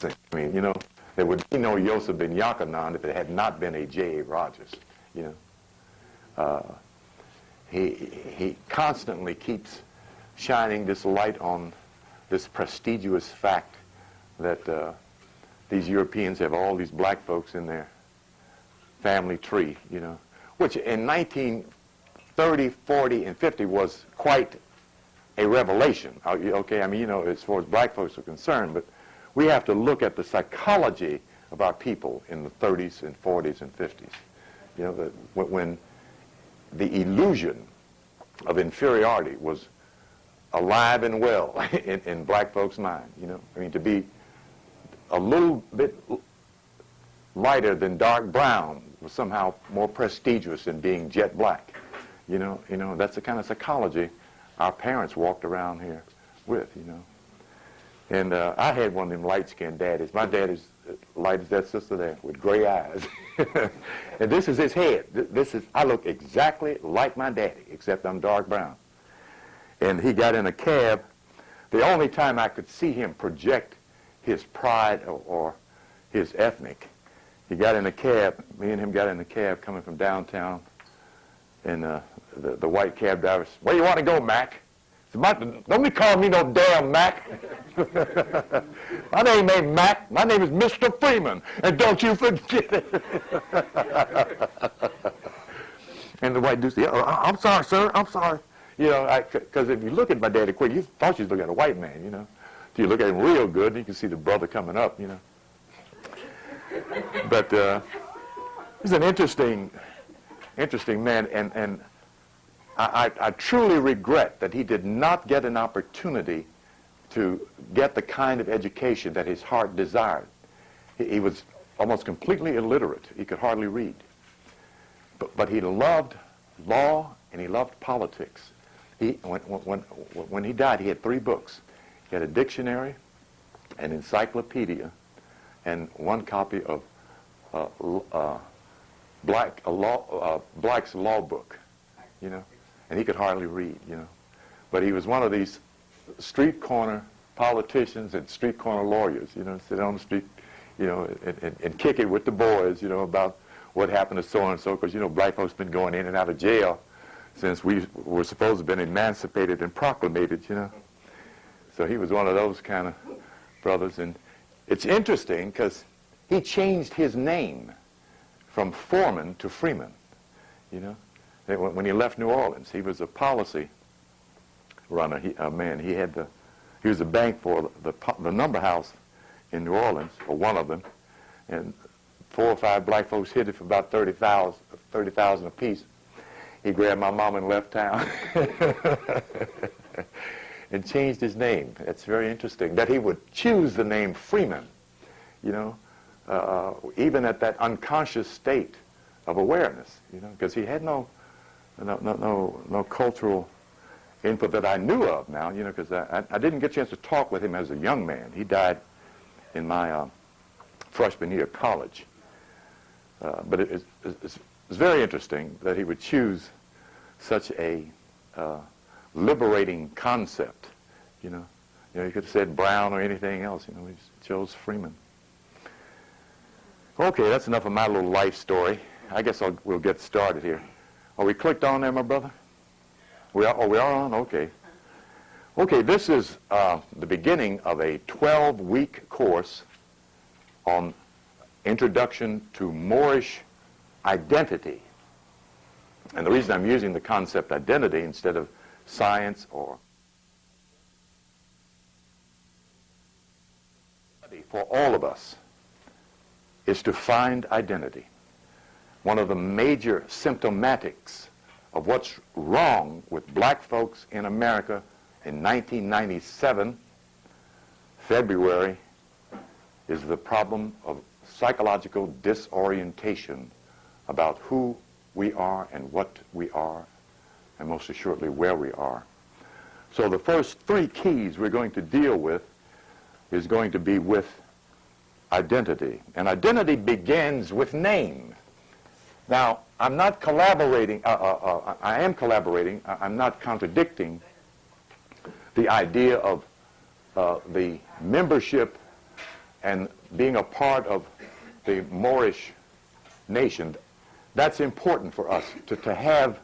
I mean, you know, there would be no Yosef ben Yochanan if it had not been a J.A. Rogers, you know. He constantly keeps shining this light on this prestigious fact that these Europeans have all these black folks in their family tree, you know, which in 1930, 40, and 50 was quite a revelation. Okay, I mean, you know, as far as black folks are concerned, but we have to look at the psychology of our people in the 30s and 40s and 50s. You know, when the illusion of inferiority was alive and well in black folks' mind, you know. I mean, to be a little bit lighter than dark brown was somehow more prestigious than being jet black. You know, that's the kind of psychology our parents walked around here with, you know. And I had one of them light-skinned daddies. My daddy's light as that sister there with gray eyes. And this is his head. I look exactly like my daddy, except I'm dark brown. And he got in a cab. The only time I could see him project his pride or his ethnic, he got in a cab. Me and him got in a cab coming from downtown. And the white cab driver said, "Where you want to go, Mac?" I said, "Don't be calling me no damn Mac. My name ain't Mac. My name is Mr. Freeman, and don't you forget it." And the white dude said, "Oh, I'm sorry, sir. I'm sorry." You know, because if you look at my daddy quick, you thought you was looking at a white man, you know. If you look at him real good, you can see the brother coming up, you know. But he's an interesting man, and I truly regret that he did not get an opportunity to get the kind of education that his heart desired. He was almost completely illiterate. He could hardly read. But he loved law and he loved politics. When he died, he had 3 books. He had a dictionary, an encyclopedia, and 1 copy of Black's Law Book, you know. And he could hardly read, you know. But he was one of these street corner politicians and street corner lawyers, you know, sit on the street, you know, and kick it with the boys, you know, about what happened to so-and-so, because, you know, black folks been going in and out of jail since we were supposed to have been emancipated and proclamated, you know. So he was one of those kind of brothers. And it's interesting because he changed his name from Foreman to Freeman, you know. When he left New Orleans, he was a policy runner. He was a bank for the number house in New Orleans, or one of them, and 4 or 5 black folks hid it for about $30,000 apiece. He grabbed my mom and left town and changed his name. It's very interesting that he would choose the name Freeman, you know, even at that unconscious state of awareness, you know, because he had no cultural input that I knew of now, you know, because I didn't get a chance to talk with him as a young man. He died in my freshman year of college. But it's very interesting that he would choose such a liberating concept, you know. You know, he could have said Brown or anything else, you know. He chose Freeman. Okay, that's enough of my little life story. I guess we'll get started here. Are we clicked on there, my brother? We are on? Okay. Okay, this is the beginning of a 12-week course on Introduction to Moorish Identity. And the reason I'm using the concept identity instead of science or for all of us is to find identity. One of the major symptomatics of what's wrong with black folks in America in 1997, February, is the problem of psychological disorientation about who we are and what we are, and most assuredly where we are. So the first 3 keys we're going to deal with is going to be with identity. And identity begins with name. Now, I'm not collaborating, I am collaborating, I'm not contradicting the idea of the membership and being a part of the Moorish nation, that's important for us to have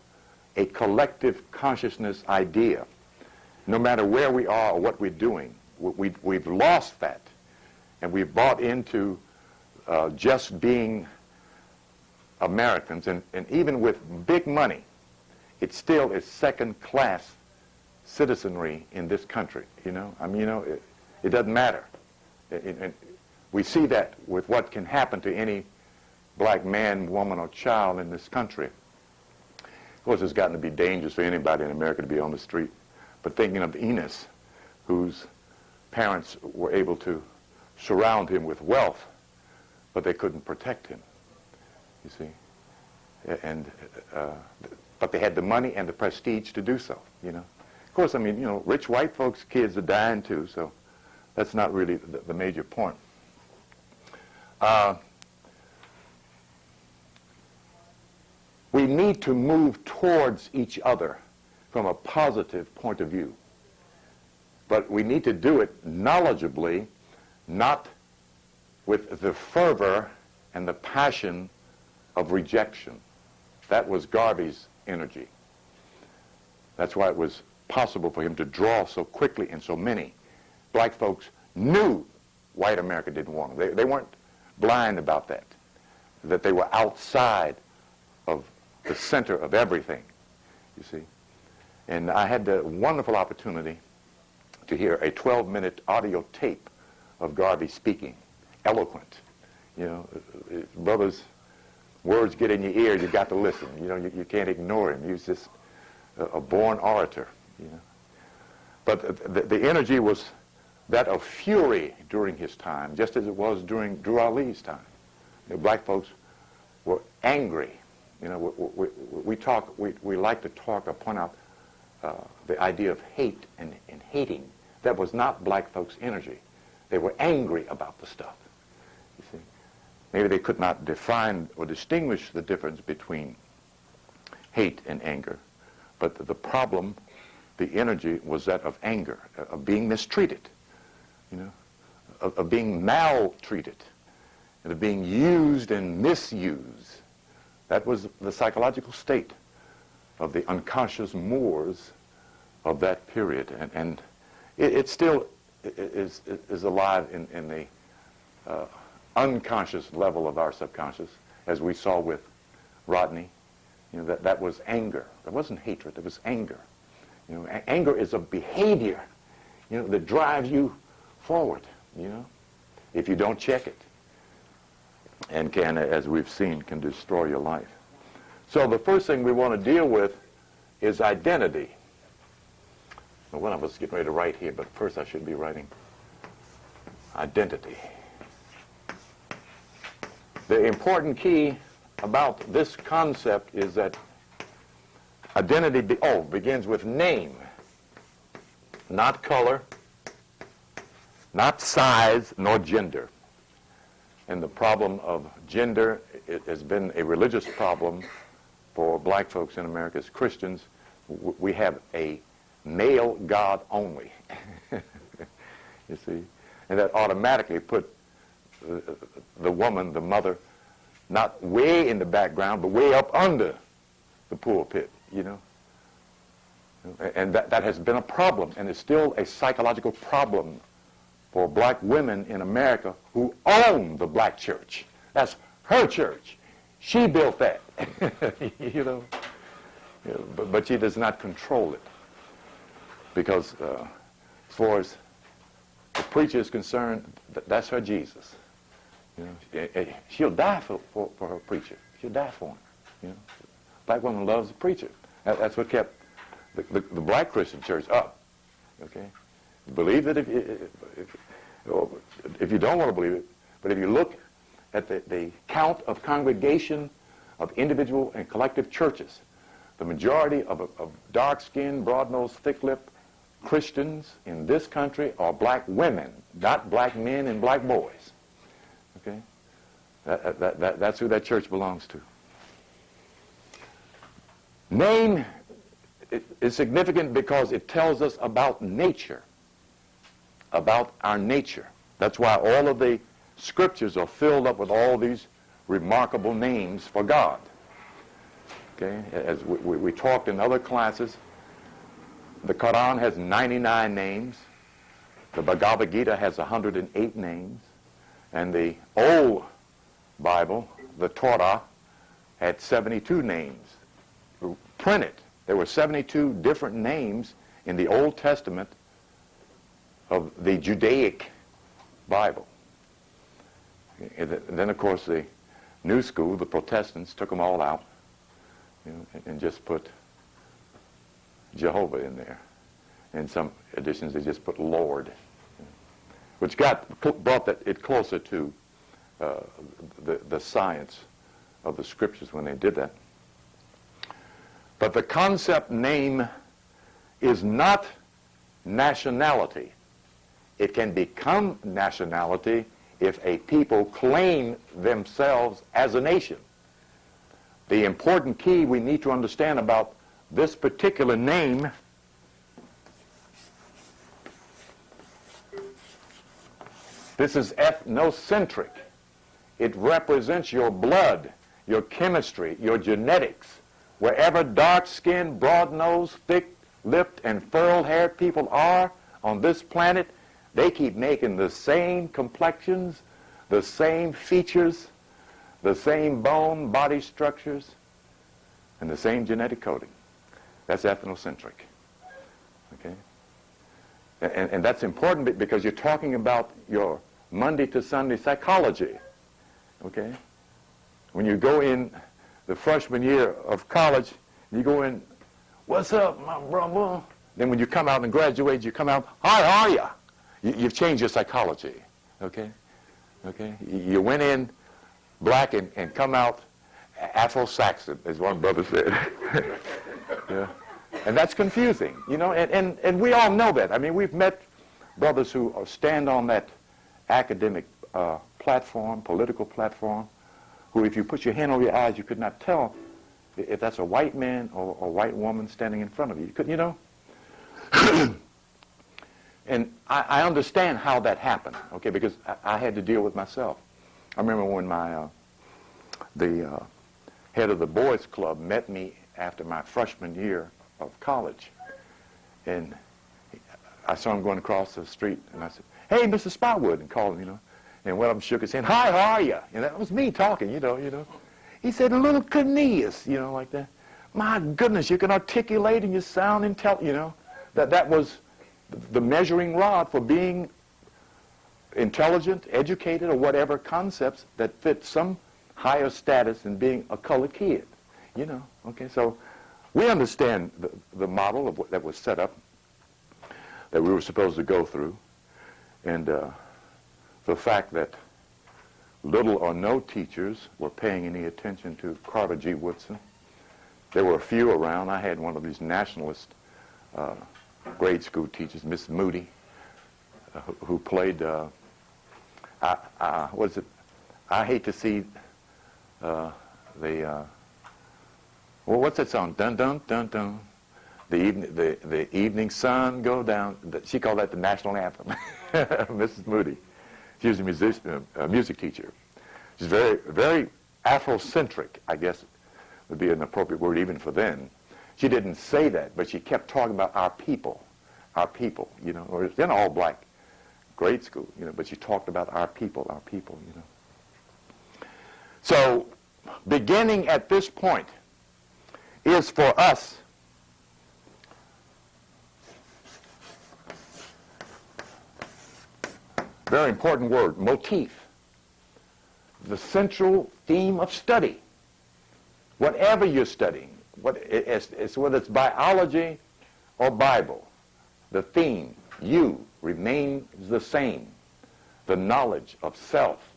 a collective consciousness idea. No matter where we are or what we're doing, we've lost that, and we've bought into just being Americans, and even with big money, it still is second-class citizenry in this country. You know, I mean, it doesn't matter. And we see that with what can happen to any black man, woman, or child in this country. Of course, it's gotten to be dangerous for anybody in America to be on the street. But thinking of Enos, whose parents were able to surround him with wealth, but they couldn't protect him, you see. And but they had the money and the prestige to do so, you know. Of course, I mean, you know, rich white folks' kids are dying too, so that's not really the major point. We need to move towards each other from a positive point of view. But we need to do it knowledgeably, not with the fervor and the passion of rejection. That was Garvey's energy. That's why it was possible for him to draw so quickly and so many. Black folks knew white America didn't want them. They weren't blind about that they were outside of the center of everything, you see. And I had the wonderful opportunity to hear a 12-minute audio tape of Garvey speaking, eloquent. You know, brothers, words get in your ear, you got to listen. You know, you can't ignore him. He was just a born orator, you know. But the energy was that of fury during his time, just as it was during Drew Ali's time. You know, black folks were angry. You know, we like to talk or point out the idea of hate and hating. That was not black folks' energy. They were angry about the stuff, you see. Maybe they could not define or distinguish the difference between hate and anger. But the problem, the energy, was that of anger, of being mistreated, you know, of being maltreated, and of being used and misused. That was the psychological state of the unconscious Moors of that period. And it still is alive in the unconscious level of our subconscious, as we saw with Rodney. You know, that was anger. That wasn't hatred. It was anger. You know, anger is a behavior, you know, that drives you forward, you know, if you don't check it, and can, as we've seen, can destroy your life. So the first thing we want to deal with is identity. Well, one of us is getting ready to write here, but first I should be writing identity. The important key about this concept is that identity begins with name, not color, not size, nor gender. And the problem of gender, it has been a religious problem for black folks in America as Christians. We have a male God only, you see, and that automatically put the woman, the mother, not way in the background, but way up under the pulpit, you know. And that has been a problem, and it's still a psychological problem for black women in America who own the black church. That's her church. She built that, you know. But she does not control it, because as far as the preacher is concerned, that's her Jesus. You know, she'll die for her preacher. She'll die for him. You know, black woman loves the preacher. That's what kept the black Christian church up. Okay, believe it if you don't want to believe it, but if you look at the count of congregation of individual and collective churches, the majority of dark-skinned, broad-nosed, thick-lipped Christians in this country are black women, not black men and black boys. Okay, that's who that church belongs to. Name is significant because it tells us about nature, about our nature. That's why all of the scriptures are filled up with all these remarkable names for God. Okay, as we talked in other classes, the Quran has 99 names, the Bhagavad Gita has 108 names, and the old Bible, the Torah, had 72 names printed. There were 72 different names in the Old Testament of the Judaic Bible. And then, of course, the New School, the Protestants, took them all out, and just put Jehovah in there. In some editions, they just put Lord, which brought it closer to the science of the scriptures when they did that. But the concept name is not nationality. It can become nationality if a people claim themselves as a nation. The important key we need to understand about this particular name this is ethnocentric. It represents your blood, your chemistry, your genetics. Wherever dark-skinned, broad-nosed, thick-lipped, and furled-haired people are on this planet, they keep making the same complexions, the same features, the same bone, body structures, and the same genetic coding. That's ethnocentric. Okay? And that's important because you're talking about your Monday to Sunday psychology. Okay? When you go in the freshman year of college, you go in, what's up, my brother? Then when you come out and graduate, you come out, hi, how are ya? You've changed your psychology. Okay? Okay? You went in black and come out Afro-Saxon, as one brother said. Yeah. And that's confusing, and we all know that. I mean, we've met brothers who stand on that academic platform, political platform, who if you put your hand over your eyes, you could not tell if that's a white man or a white woman standing in front of you. You couldn't, And I understand how that happened, okay, because I had to deal with myself. I remember when the head of the boys club met me after my freshman year of college, and I saw him going across the street, and I said, "Hey, Mr. Spotwood," and called him, and one of them shook his hand, "Hi, how are you?" And that was me talking, He said, "Little Cornelius," like that. My goodness, you can articulate and you sound intelligent, That was the measuring rod for being intelligent, educated, or whatever concepts that fit some higher status in being a colored kid, Okay, so we understand the model of that was set up, that we were supposed to go through, and the fact that little or no teachers were paying any attention to Carter G. Woodson. There were a few around. I had one of these nationalist grade school teachers, Miss Moody, who played, what is it? I hate to see what's that song? Dun, dun, dun, dun. The evening sun go down. She called that the national anthem, Mrs. Moody. She was a music teacher. She's very, very Afrocentric, I guess would be an appropriate word even for then. She didn't say that, but she kept talking about our people, or it's in all black grade school, but she talked about our people, So, beginning at this point is for us very important word, motif, the central theme of study. Whatever you're studying, whether it's biology or Bible, the theme, you, remains the same. The knowledge of self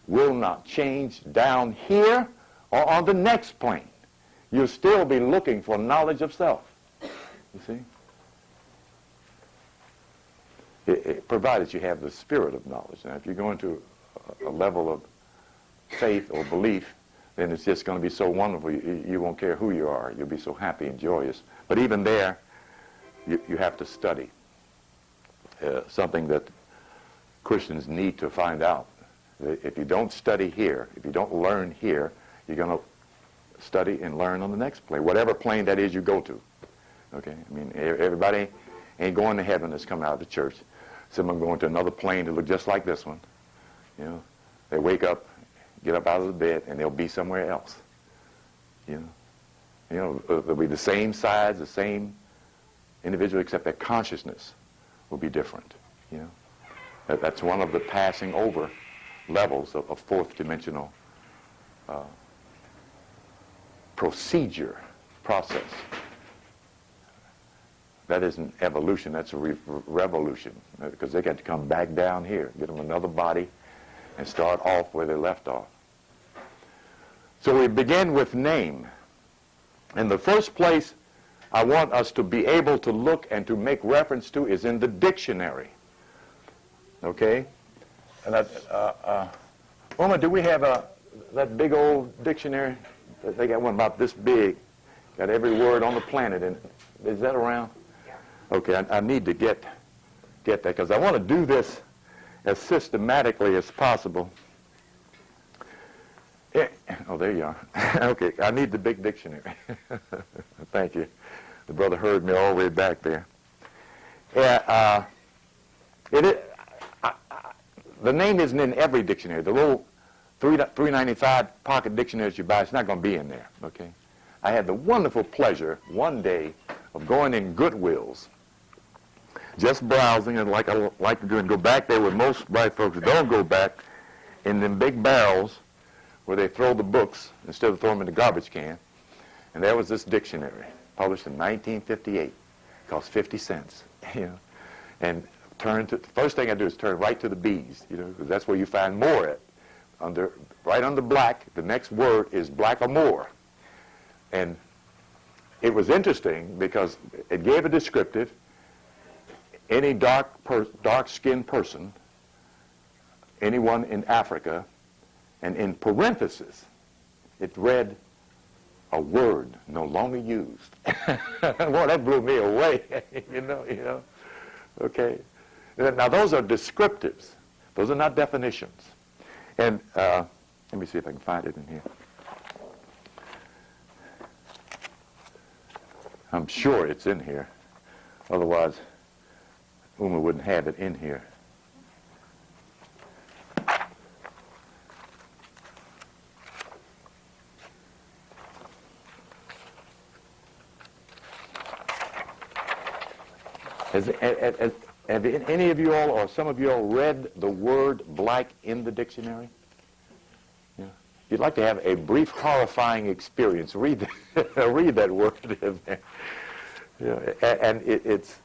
will not change down here or on the next plane. You'll still be looking for knowledge of self. You see? Provided you have the spirit of knowledge. Now, if you go into a level of faith or belief, then it's just going to be so wonderful, you won't care who you are. You'll be so happy and joyous. But even there, you have to study something that Christians need to find out. If you don't study here, if you don't learn here, you're going to study and learn on the next plane, whatever plane that is you go to. Okay? I mean, everybody ain't going to heaven that's coming out of the church. Some of them going to another plane that look just like this one. You know, they wake up, get up out of the bed, and they'll be somewhere else. You know, they'll be the same size, the same individual, except their consciousness will be different. You know, that's one of the passing over levels of fourth dimensional process. That isn't evolution, that's a revolution, because they got to come back down here, get them another body, and start off where they left off. So we begin with name. In the first place I want us to be able to look and to make reference to is in the dictionary. Okay? And Oma, do we have that big old dictionary? They got one about this big. Got every word on the planet in it. Is that around? Okay, I need to get that because I want to do this as systematically as possible. Yeah. Oh, there you are. Okay, I need the big dictionary. Thank you. The brother heard me all the way back there. Yeah, the name isn't in every dictionary. The little $3.95 pocket dictionaries you buy, it's not going to be in there. Okay. I had the wonderful pleasure one day of going in Goodwill's, just browsing, and like I like to do, and go back there where most white folks don't go back, in them big barrels where they throw the books instead of throwing them in the garbage can. And there was this dictionary, published in 1958. It cost 50 cents. You know, and the first thing I do is turn right to the B's, you know, because that's where you find more at. Right under black, the next word is black or more. And it was interesting because it gave a descriptive. Any dark-skinned person, anyone in Africa, and in parentheses, it read a word no longer used. Boy, that blew me away. you know. Okay. Now those are descriptives. Those are not definitions. And let me see if I can find it in here. I'm sure it's in here. Otherwise, Uma wouldn't have it in here. Have any of you all or some of you all read the word black in the dictionary? Yeah. If you'd like to have a brief horrifying experience, read that word in there. Yeah. And it's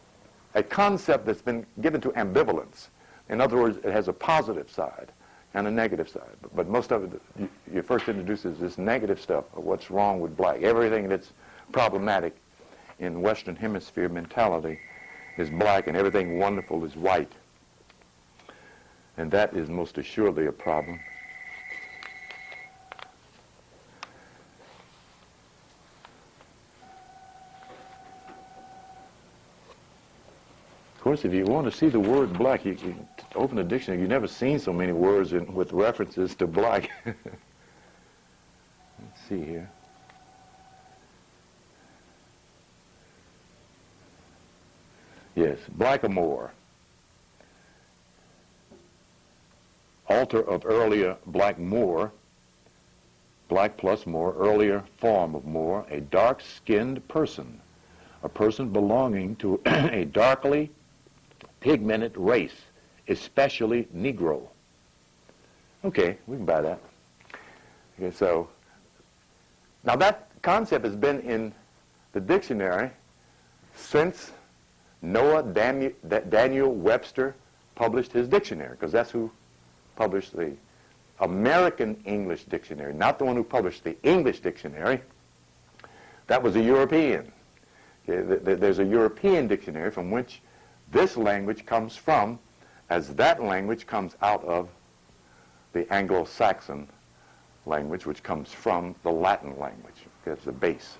a concept that's been given to ambivalence. In other words, it has a positive side and a negative side. But most of it, you first introduces this negative stuff of what's wrong with black. Everything that's problematic in Western Hemisphere mentality is black, and everything wonderful is white. And that is most assuredly a problem. Of course, if you want to see the word black, you open the dictionary. You've never seen so many words with references to black. Let's see here. Yes, blackamoor. Alter of earlier black moor, black plus moor, earlier form of moor, a dark-skinned person, a person belonging to a darkly pigmented race, especially Negro. Okay, we can buy that. Okay, so now that concept has been in the dictionary since Noah Daniel Webster published his dictionary, because that's who published the American English Dictionary, not the one who published the English Dictionary. That was a European. Okay, there's a European dictionary from which this language comes from, as that language comes out of the Anglo-Saxon language, which comes from the Latin language. That's the base,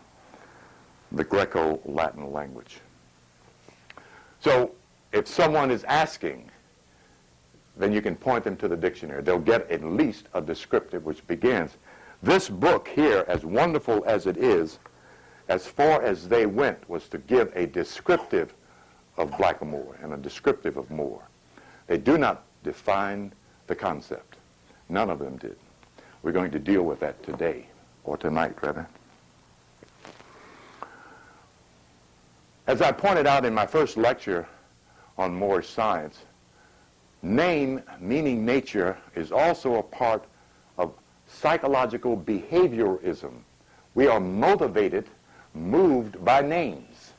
the Greco-Latin language. So if someone is asking, then you can point them to the dictionary. They'll get at least a descriptive which begins. This book here, as wonderful as it is, as far as they went, was to give a descriptive of blackamoor and a descriptive of Moor. They do not define the concept. None of them did. We're going to deal with that today, or tonight, rather. As I pointed out in my first lecture on Moorish science, name, meaning nature, is also a part of psychological behaviorism. We are motivated, moved by names.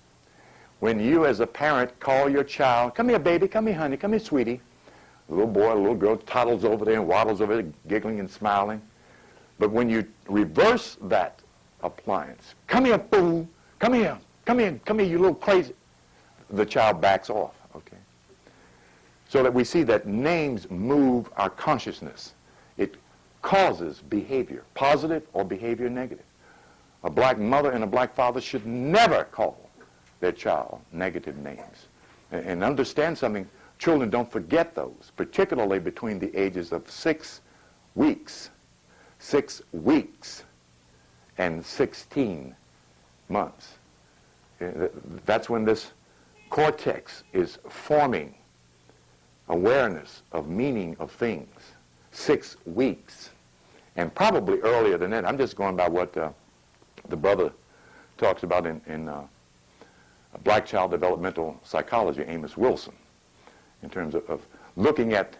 When you as a parent call your child, "Come here, baby, come here, honey, come here, sweetie," a little boy, a little girl toddles over there and waddles over there, giggling and smiling. But when you reverse that appliance, "Come here, fool, come here, come here, come here, you little crazy," the child backs off, okay? So that we see that names move our consciousness. It causes behavior, positive or behavior negative. A black mother and a black father should never call their child negative names. And understand something, children don't forget those, particularly between the ages of 6 weeks, 6 weeks, and 16 months. That's when this cortex is forming awareness of meaning of things. 6 weeks. And probably earlier than that. I'm just going by what the brother talks about in Black Child Developmental Psychology, Amos Wilson, in terms of looking at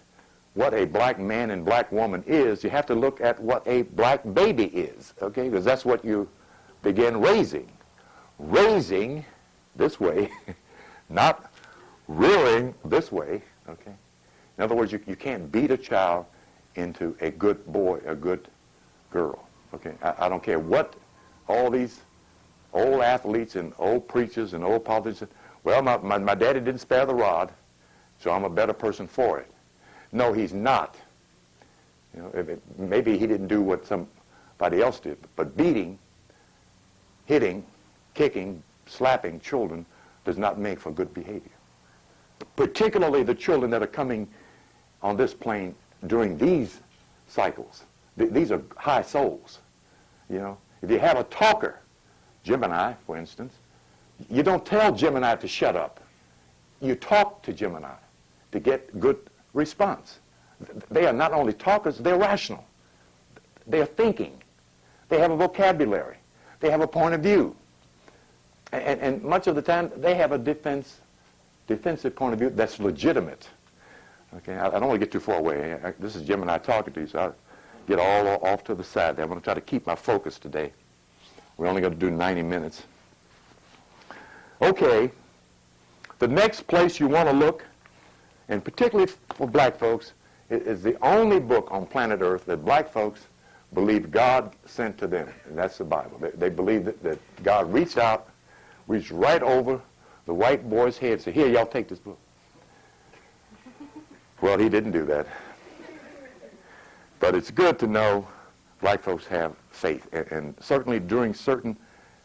what a black man and black woman is. You have to look at what a black baby is, okay? Because that's what you begin raising. Raising this way, not rearing this way, okay? In other words, you can't beat a child into a good boy, a good girl, okay? I don't care what all these old athletes and old preachers and old politicians, well, my daddy didn't spare the rod, so I'm a better person for it. No, he's not. You know, maybe he didn't do what somebody else did, but beating, hitting, kicking, slapping children does not make for good behavior. Particularly the children that are coming on this plane during these cycles. These are high souls. You know, if you have a talker, Gemini, for instance, you don't tell Gemini to shut up. You talk to Gemini to get good response. They are not only talkers, they're rational. They are thinking. They have a vocabulary. They have a point of view. And much of the time, they have a defensive point of view that's legitimate. Okay, I don't want to get too far away. This is Gemini talking to you, so I'll get all off to the side there. I'm going to try to keep my focus today. We're only going to do 90 minutes. Okay, the next place you want to look, and particularly for black folks, is the only book on planet Earth that black folks believe God sent to them, and that's the Bible. They believe that God reached right over the white boy's head and said, "Here, y'all take this book." Well, he didn't do that. But it's good to know black folks have faith. And certainly during certain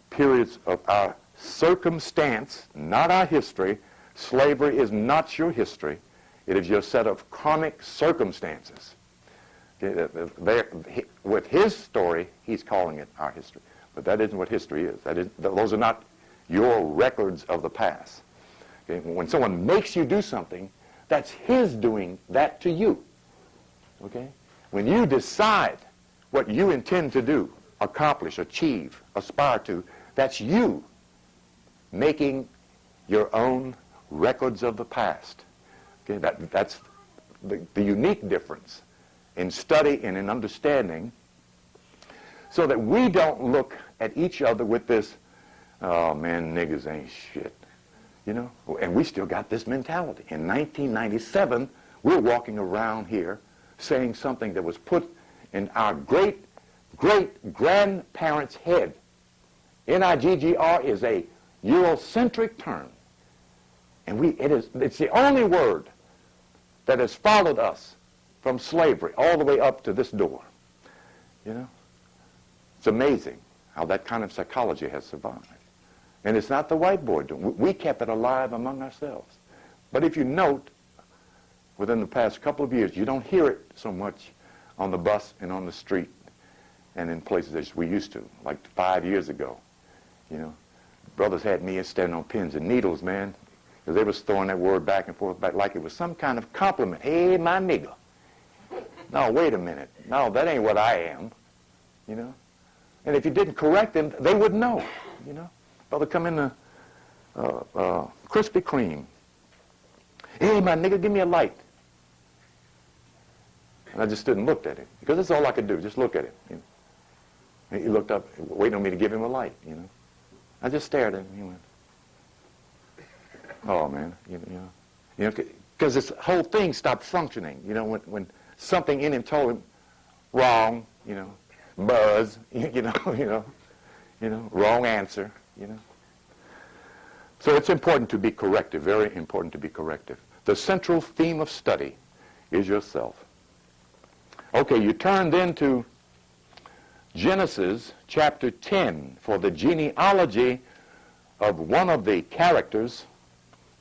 periods of our circumstance, not our history, slavery is not your history. It is your set of karmic circumstances. With his story, he's calling it our history. But that isn't what history is. Those are not your records of the past. Okay? When someone makes you do something, that's his doing that to you. Okay? When you decide what you intend to do, accomplish, achieve, aspire to, that's you making your own records of the past. Okay? That's the unique difference in study and in understanding, so that we don't look at each other with this, "Oh man, niggas ain't shit." You know, and we still got this mentality. In 1997, we're walking around here saying something that was put in our great-great-grandparents' head. Niggr is a Eurocentric term. And it's the only word that has followed us from slavery all the way up to this door. You know? It's amazing how that kind of psychology has survived. And it's not the white boy doing it. We kept it alive among ourselves. But if you note, within the past couple of years. You don't hear it so much on the bus and on the street and in places as we used to, like 5 years ago. You know, brothers had me standing on pins and needles, man, because they was throwing that word back and forth back like it was some kind of compliment. Hey, my nigga. No, wait a minute. No, that ain't what I am, you know. And if you didn't correct them, they wouldn't know, you know. Brother come in the Krispy Kreme. Hey, my nigga, give me a light. And I just stood and looked at him, because that's all I could do, just look at him. You know? And he looked up, waiting on me to give him a light, you know. I just stared at him. He went, oh, man, you know, because this whole thing stopped functioning, you know, when something in him told him wrong, you know, buzz, you know, wrong answer, you know. So it's important to be corrective, very important to be corrective. The central theme of study is yourself. Okay, you turn then to Genesis chapter 10 for the genealogy of one of the characters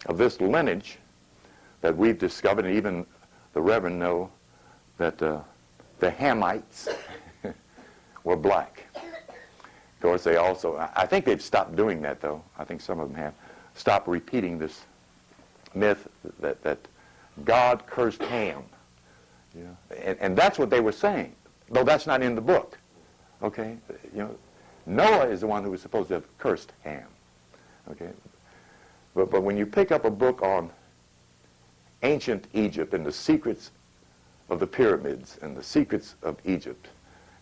of this lineage that we've discovered, and even the Reverend know that the Hamites were black. Of course, they also, I think they've stopped doing that, though. I think some of them have stopped repeating this myth that God cursed Ham. You know? And that's what they were saying, though that's not in the book. Okay? You know, Noah is the one who was supposed to have cursed Ham. Okay? But when you pick up a book on ancient Egypt and the secrets of the pyramids and the secrets of Egypt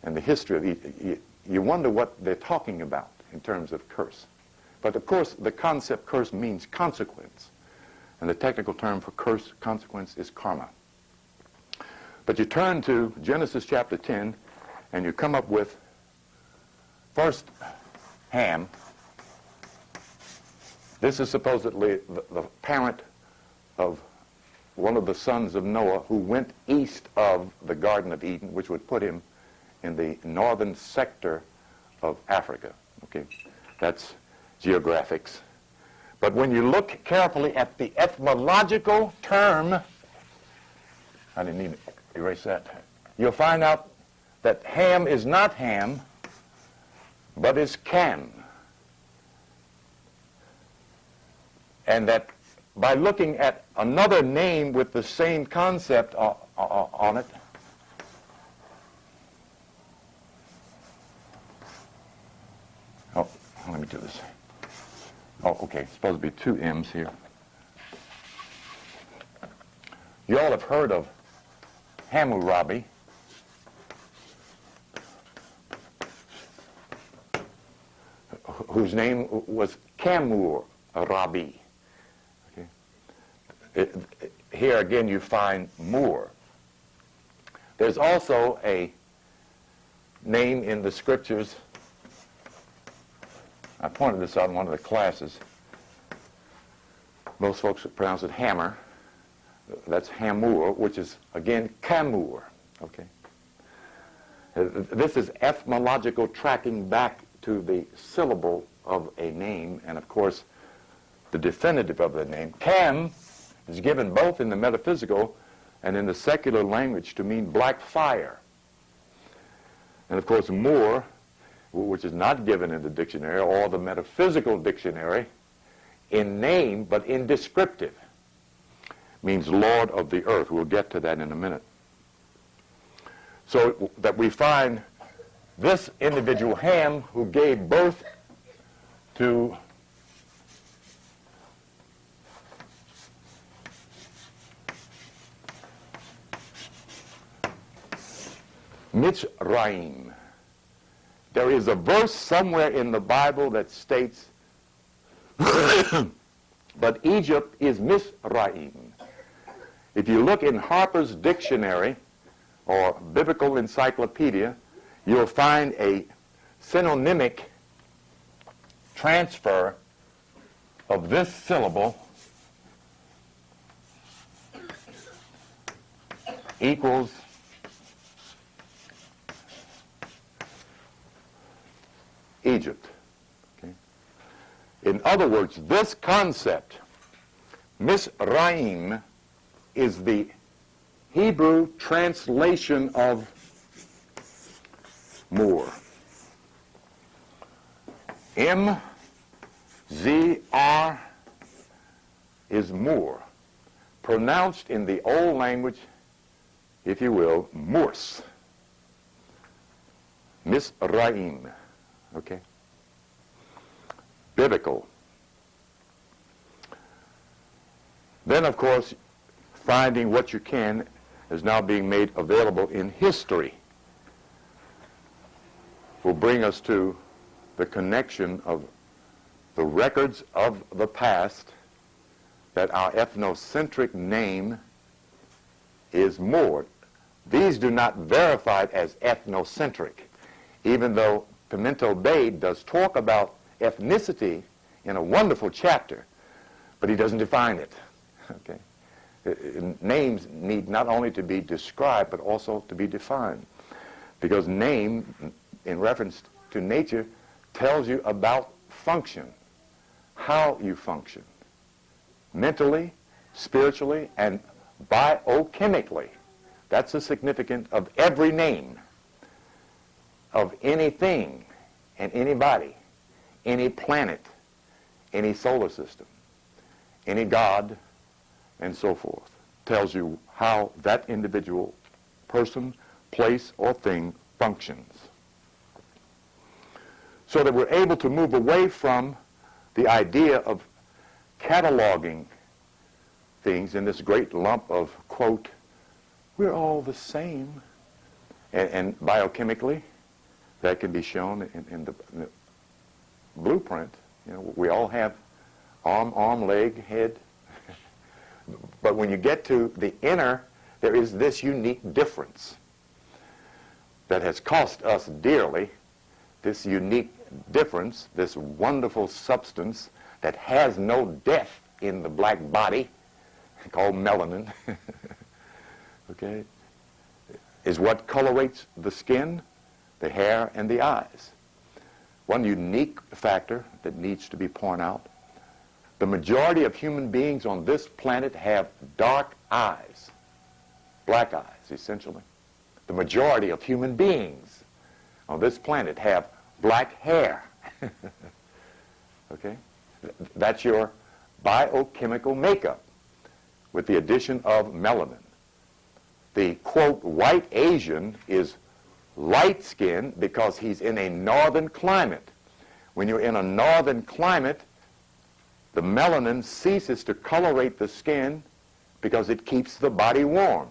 and the history of Egypt, you wonder what they're talking about in terms of curse. But of course, the concept curse means consequence. And the technical term for curse, consequence, is karma. But you turn to Genesis chapter 10, and you come up with, first, Ham. This is supposedly the parent of one of the sons of Noah who went east of the Garden of Eden, which would put him in the northern sector of Africa. Okay, that's geographics. But when you look carefully at the etymological term, I didn't need to erase that, you'll find out that Ham is not Ham, but is Can. And that by looking at another name with the same concept on it, oh, let me do this. Oh, okay, it's supposed to be two M's here. You all have heard of Hammurabi. Whose name was Kamurabi. Okay. Here again you find Moor. There's also a name in the scriptures. I pointed this out in one of the classes. Most folks pronounce it Hammer. That's Hamur, which is, again, Kamur. Okay? This is etymological tracking back to the syllable of a name, and of course, the definitive of the name. Kam is given both in the metaphysical and in the secular language to mean black fire. And of course, Moor, which is not given in the dictionary or the metaphysical dictionary in name, but in descriptive, means Lord of the earth. We'll get to that in a minute. So that we find this individual Ham who gave birth to Mizraim. There is a verse somewhere in the Bible that states, but Egypt is Mizraim. If you look in Harper's Dictionary or Biblical Encyclopedia, you'll find a synonymic transfer of this syllable equals Egypt. Okay? In other words, this concept, Mizraim, is the Hebrew translation of Moor. M-Z-R is Moor. Pronounced in the old language, if you will, Moors. Mizraim. Okay? Biblical. Then, of course, finding what you can is now being made available in history. Will bring us to the connection of the records of the past, that our ethnocentric name is Moor. These do not verify it as ethnocentric, even though Pimento Bay does talk about ethnicity in a wonderful chapter, but he doesn't define it. Okay? Names need not only to be described, but also to be defined, because name, in reference to nature, tells you about function, how you function, mentally, spiritually, and biochemically. That's the significance of every name, of anything and anybody, any planet, any solar system, any god, and so forth. Tells you how that individual person, place, or thing functions. So that we're able to move away from the idea of cataloging things in this great lump of, quote, we're all the same. And biochemically, that can be shown in the blueprint. You know, we all have arm, leg, head. But when you get to the inner, there is this unique difference that has cost us dearly, this unique difference, this wonderful substance that has no death in the black body, called melanin, okay, is what colorates the skin, the hair, and the eyes. One unique factor that needs to be pointed out: the majority of human beings on this planet have dark eyes, black eyes, essentially. The majority of human beings on this planet have black hair. Okay? That's your biochemical makeup with the addition of melanin. The, quote, white Asian is light skinned because he's in a northern climate. When you're in a northern climate, the melanin ceases to colorate the skin because it keeps the body warm.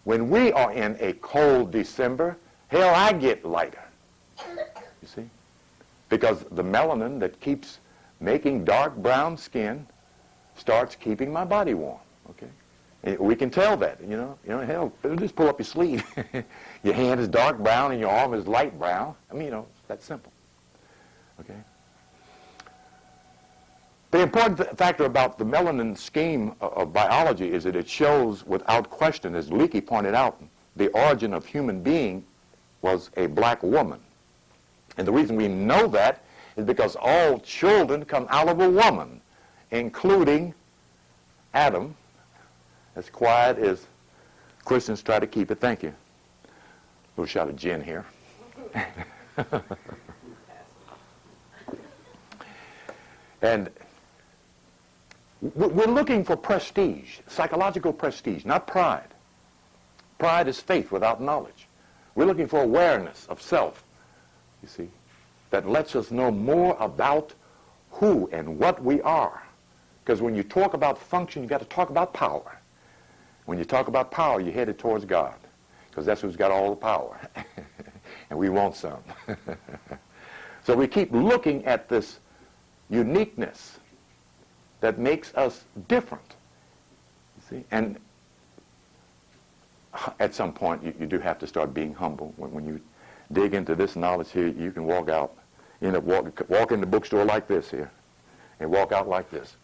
When we are in a cold December, hell, I get lighter. You see? Because the melanin that keeps making dark brown skin starts keeping my body warm. Okay? And we can tell that, you know, hell, just pull up your sleeve. Your hand is dark brown and your arm is light brown. I mean, you know, that's simple. Okay? The important factor about the melanin scheme of biology is that it shows without question, as Leakey pointed out, the origin of human being was a black woman. And the reason we know that is because all children come out of a woman, including Adam, as quiet as Christians try to keep it. Thank you. A little shot of gin here. And we're looking for prestige, psychological prestige, not pride. Pride is faith without knowledge. We're looking for awareness of self, you see, that lets us know more about who and what we are. Because when you talk about function, you've got to talk about power. When you talk about power, you're headed towards God, because that's who's got all the power. And we want some. So we keep looking at this uniqueness that makes us different. You see? And at some point, you do have to start being humble. When you dig into this knowledge here, you can walk out, end up walk in the bookstore like this here, and walk out like this.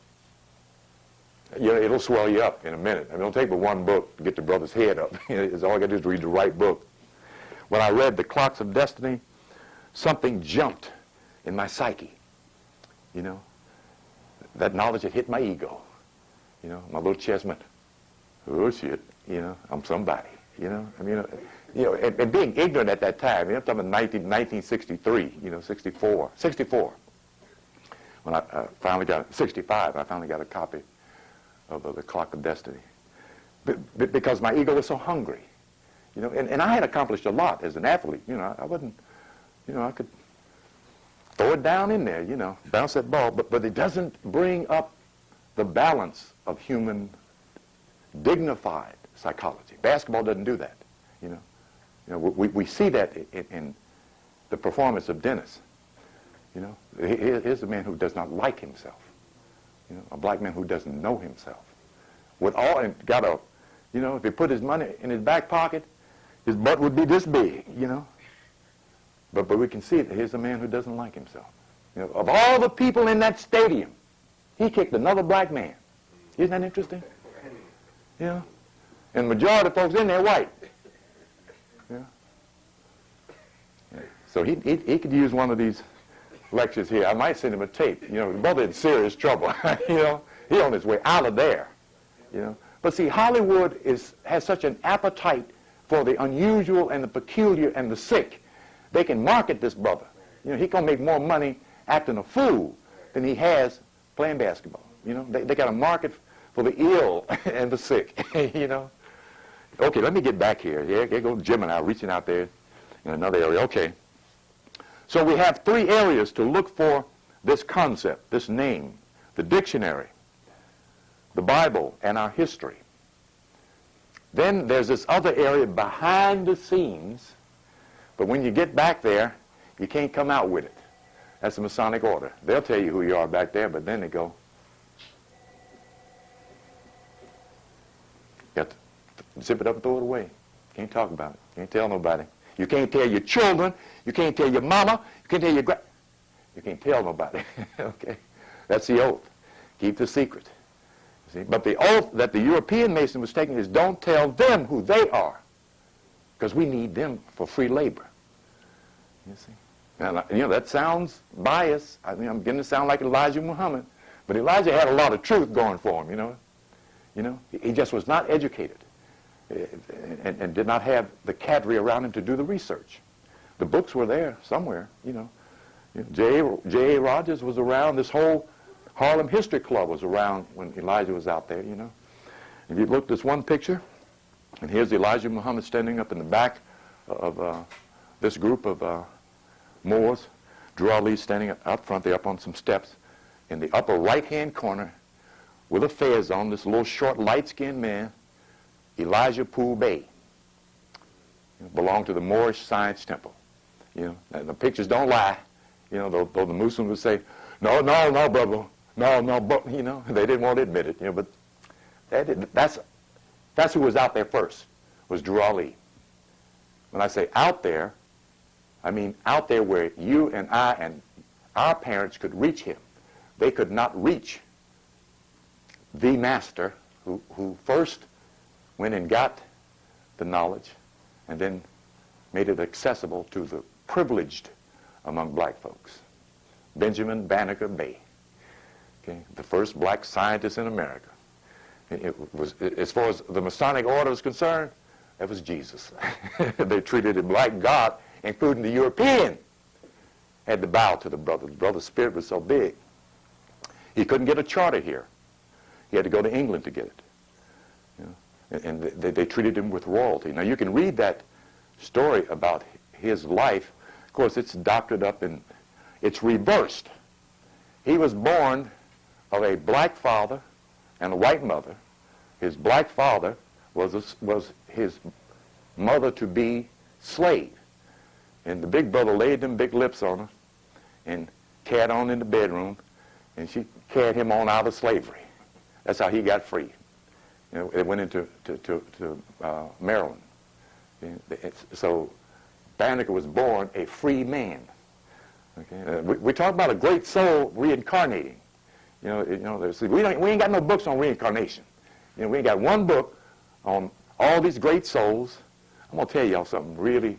You know, it'll swell you up in a minute. I mean, it'll take but one book to get the brother's head up. It's all I got to do is read the right book. When I read The Clocks of Destiny, something jumped in my psyche. You know, that knowledge had hit my ego. You know, my little chest went, oh shit. You know, I'm somebody. You know, I mean, and being ignorant at that time. I'm talking about 1963. You know, 64. When I finally got 65, I finally got a copy of the Clock of Destiny, because my ego was so hungry. You know, and I had accomplished a lot as an athlete. You know, I wasn't. You know, I could throw it down in there. You know, bounce that ball, but it doesn't bring up the balance of human dignified psychology. Basketball doesn't do that. You know, we see that in the performance of Dennis. You know, here's a man who does not like himself. You know, a black man who doesn't know himself. With all, and got a, you know, if he put his money in his back pocket, his butt would be this big, you know. But we can see that here's a man who doesn't like himself. You know, of all the people in that stadium, he kicked another black man. Isn't that interesting? You know, and the majority of folks in there are white. Yeah. So he could use one of these lectures here. I might send him a tape. You know, the brother in serious trouble. You know, he's on his way out of there. You know, but see, Hollywood has such an appetite for the unusual and the peculiar and the sick. They can market this brother. You know, he gonna make more money acting a fool than he has playing basketball. You know, they got a market for the ill and the sick. You know. Okay, let me get back here. Yeah, there goes Jim and I reaching out there in another area. Okay. So we have three areas to look for this concept, this name: the dictionary, the Bible, and our history. Then there's this other area behind the scenes, but when you get back there, you can't come out with it. That's the Masonic order. They'll tell you who you are back there, but then they go, you got to zip it up and throw it away. Can't talk about it. Can't tell nobody. You can't tell your children. You can't tell your mama. You can't tell your you can't tell nobody. Okay? That's the oath. Keep the secret. See? But the oath that the European Mason was taking is don't tell them who they are, because we need them for free labor. You see? Now, you know, that sounds biased. I mean, I'm beginning to sound like Elijah Muhammad, but Elijah had a lot of truth going for him, you know. You know, he just was not educated and did not have the cadre around him to do the research. The books were there somewhere, you know. J.A. Rogers was around. This whole Harlem History Club was around when Elijah was out there, you know. If you look at this one picture, and here's Elijah Muhammad standing up in the back of this group of Moors. Drew Ali standing out front. They're up on some steps. In the upper right-hand corner, with a fez on, this little short, light-skinned man, Elijah Poole Bey, belonged to the Moorish Science Temple. You know, and the pictures don't lie. You know, though the Muslims would say, no, brother, no, but you know, they didn't want to admit it. You know, but that's who was out there first, was Drew Ali. When I say out there, I mean out there where you and I and our parents could reach him. They could not reach the master who first went and got the knowledge and then made it accessible to the privileged among black folks. Benjamin Banneker Bay, okay, the first black scientist in America. It was, as far as the Masonic order was concerned, that was Jesus. They treated him like God, including the European had to bow to the brother. The brother's spirit was so big. He couldn't get a charter here. He had to go to England to get it. You know? And they treated him with royalty. Now, you can read that story about his life. Of course, it's doctored up and it's reversed. He was born of a black father and a white mother. His black father was his mother-to-be slave. And the big brother laid them big lips on her and carried on in the bedroom, and she carried him on out of slavery. That's how he got free. You know, it went into Maryland. So Banneker was born a free man. Okay? We talk about a great soul reincarnating. We ain't got no books on reincarnation. You know, we ain't got one book on all these great souls. I'm going to tell y'all something really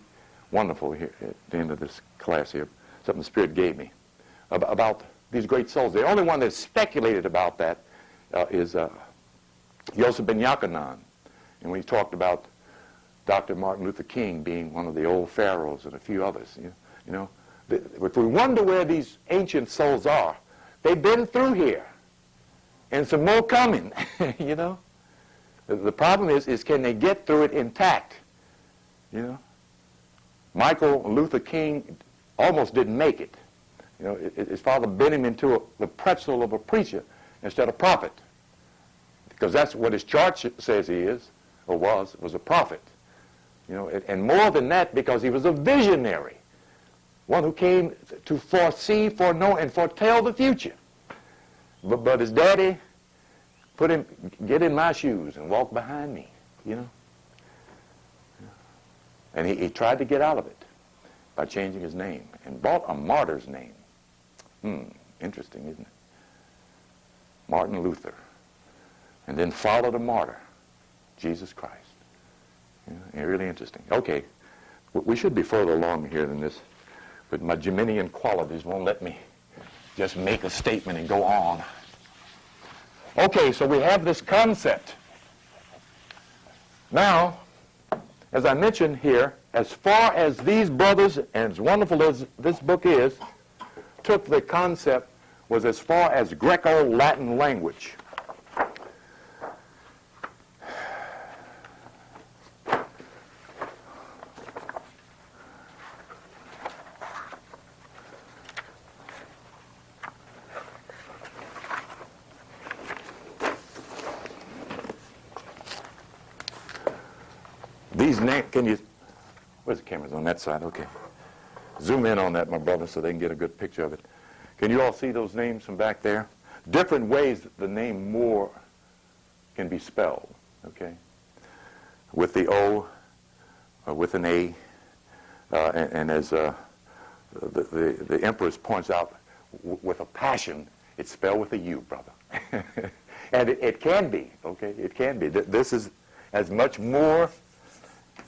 wonderful here at the end of this class here, something the Spirit gave me about these great souls. The only one that speculated about that is Yosef ben Yochanan. And when he talked about Dr. Martin Luther King being one of the old pharaohs and a few others, if we wonder where these ancient souls are, they've been through here, and some more coming, The problem is can they get through it intact, Michael Luther King almost didn't make it. His father bent him into the pretzel of a preacher instead of prophet, because that's what his chart says he is, or was a prophet. And more than that, because he was a visionary, one who came to foresee, foreknow, and foretell the future. But his daddy put him, get in my shoes and walk behind me, And he tried to get out of it by changing his name and bought a martyr's name. Interesting, isn't it? Martin Luther. And then followed a martyr, Jesus Christ. Really interesting. Okay, we should be further along here than this, but my Geminian qualities won't let me just make a statement and go on. Okay, so we have this concept. Now, as I mentioned here, as far as these brothers, and as wonderful as this book is, took the concept, was as far as Greco-Latin language. These names, where's the cameras on that side? Okay. Zoom in on that, my brother, so they can get a good picture of it. Can you all see those names from back there? Different ways that the name Moor can be spelled, okay? With the O, or with an A, and as the Empress points out, with a passion, it's spelled with a U, brother. And it can be, okay? It can be. This is as much more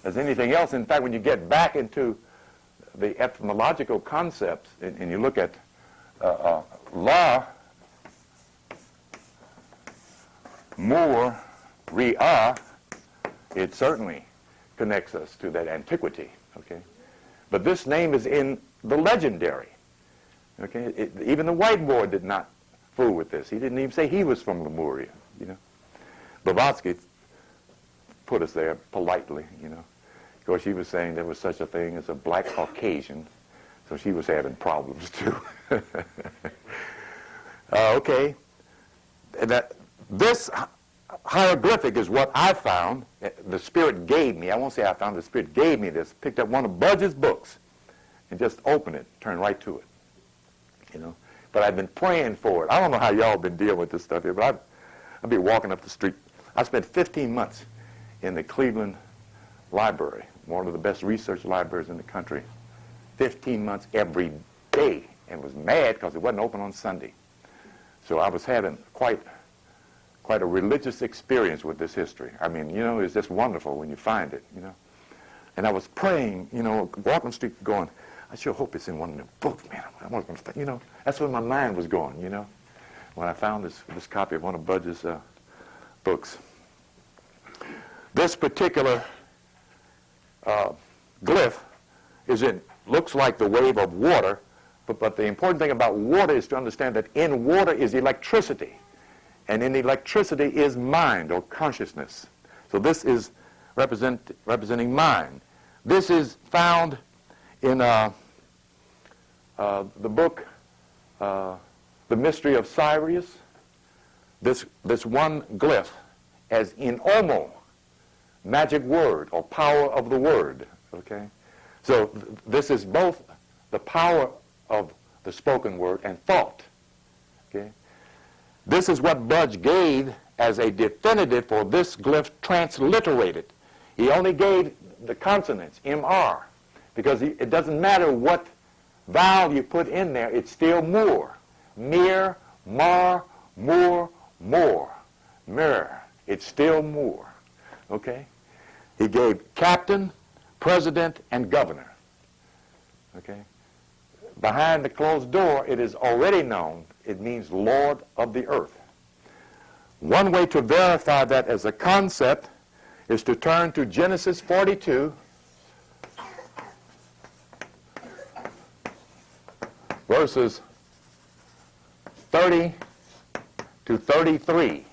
as anything else. In fact, when you get back into the etymological concepts, and you look at La, Moor, Ria, it certainly connects us to that antiquity, okay? But this name is in the legendary, okay? Even the whiteboard did not fool with this. He didn't even say he was from Lemuria, Blavatsky put us there politely, Of course, she was saying there was such a thing as a black Caucasian, so she was having problems too. Okay, this hieroglyphic is what I found. The Spirit gave me. I won't say I found. The Spirit gave me this. Picked up one of Budge's books and just opened it, turned right to it. But I've been praying for it. I don't know how y'all been dealing with this stuff here, but I've been walking up the street. I spent 15 months in the Cleveland Library, one of the best research libraries in the country. 15 months every day, and was mad because it wasn't open on Sunday. So I was having quite a religious experience with this history. I mean, it's just wonderful when you find it, And I was praying, walking the street going, I sure hope it's in one of the books, man. I was going to, that's where my mind was going, when I found this copy of one of Budge's books. This particular glyph looks like the wave of water, but the important thing about water is to understand that in water is electricity, and in electricity is mind or consciousness. So this is representing mind. This is found in the book, The Mystery of Sirius. This one glyph as in Omo, magic word or power of the word, okay? So this is both the power of the spoken word and thought, okay? This is what Budge gave as a definitive for this glyph transliterated. He only gave the consonants, MR, because it doesn't matter what vowel you put in there, it's still more. Mir, mar, more, more. Mir, it's still more, okay? He gave captain, president, and governor, okay? Behind the closed door, it is already known, it means Lord of the earth. One way to verify that as a concept is to turn to Genesis 42, verses 30 to 33.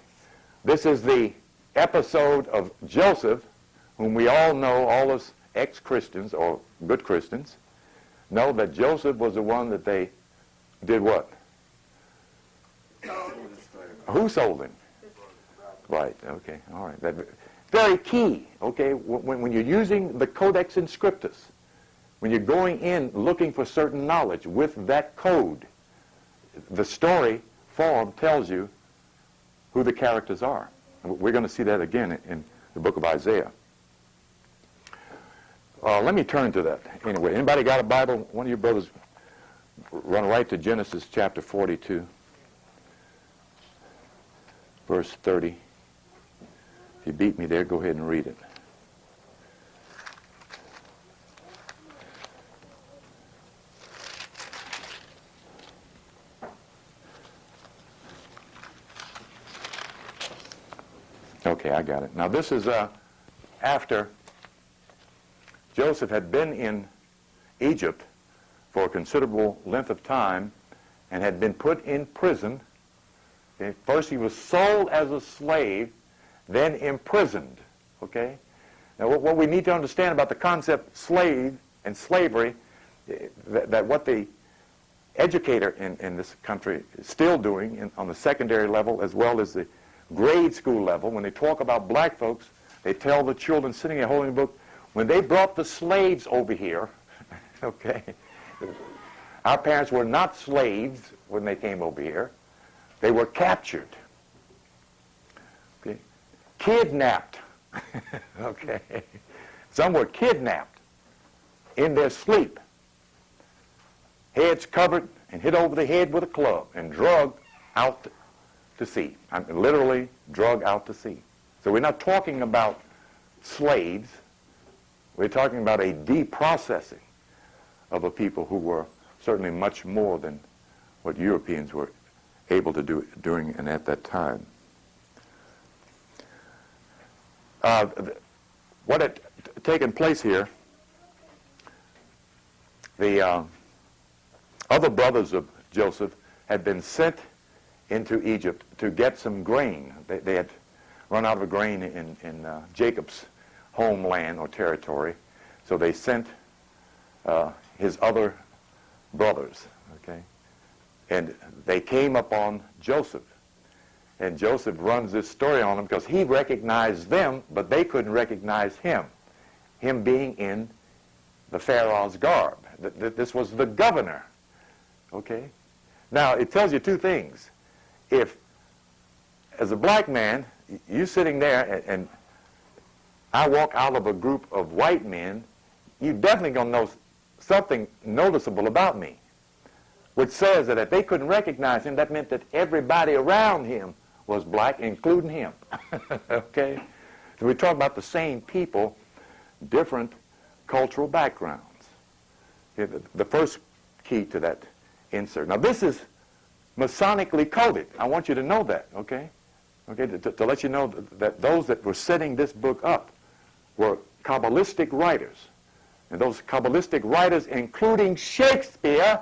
This is the episode of Joseph, whom we all know, all us ex-Christians or good Christians, know that Joseph was the one that they did what? Who sold him? Right, okay, all right. That, very key, okay, when you're using the Codex Inscriptus, when you're going in looking for certain knowledge with that code, the story form tells you who the characters are. We're going to see that again in the book of Isaiah. Let me turn to that. Anyway, anybody got a Bible? One of you brothers run right to Genesis chapter 42, verse 30. If you beat me there, go ahead and read it. Okay, I got it. Now this is after Joseph had been in Egypt for a considerable length of time and had been put in prison. Okay? First he was sold as a slave, then imprisoned. Okay? Now what we need to understand about the concept slave and slavery, that what the educator in this country is still doing on the secondary level as well as the grade school level, when they talk about black folks, they tell the children sitting there holding a book, when they brought the slaves over here, okay, our parents were not slaves when they came over here. They were captured, okay, kidnapped, okay. Some were kidnapped in their sleep, heads covered and hit over the head with a club and drugged out to sea. I'm literally drug out to sea. So we're not talking about slaves. We're talking about a deprocessing of a people who were certainly much more than what Europeans were able to do during and at that time. What had taken place here, the other brothers of Joseph had been sent into Egypt to get some grain. They had run out of grain in Jacob's homeland or territory, so they sent his other brothers, okay? And they came upon Joseph. And Joseph runs this story on them because he recognized them, but they couldn't recognize him being in the Pharaoh's garb. This was the governor, okay? Now, it tells you two things. If, as a black man, you sitting there and I walk out of a group of white men, you definitely going to know something noticeable about me, which says that if they couldn't recognize him, that meant that everybody around him was black, including him. Okay? So we talk about the same people, different cultural backgrounds. Okay, the first key to that insert. Now this is Masonically coded. I want you to know that, okay? Okay, to let you know that those that were setting this book up were Kabbalistic writers. And those Kabbalistic writers, including Shakespeare,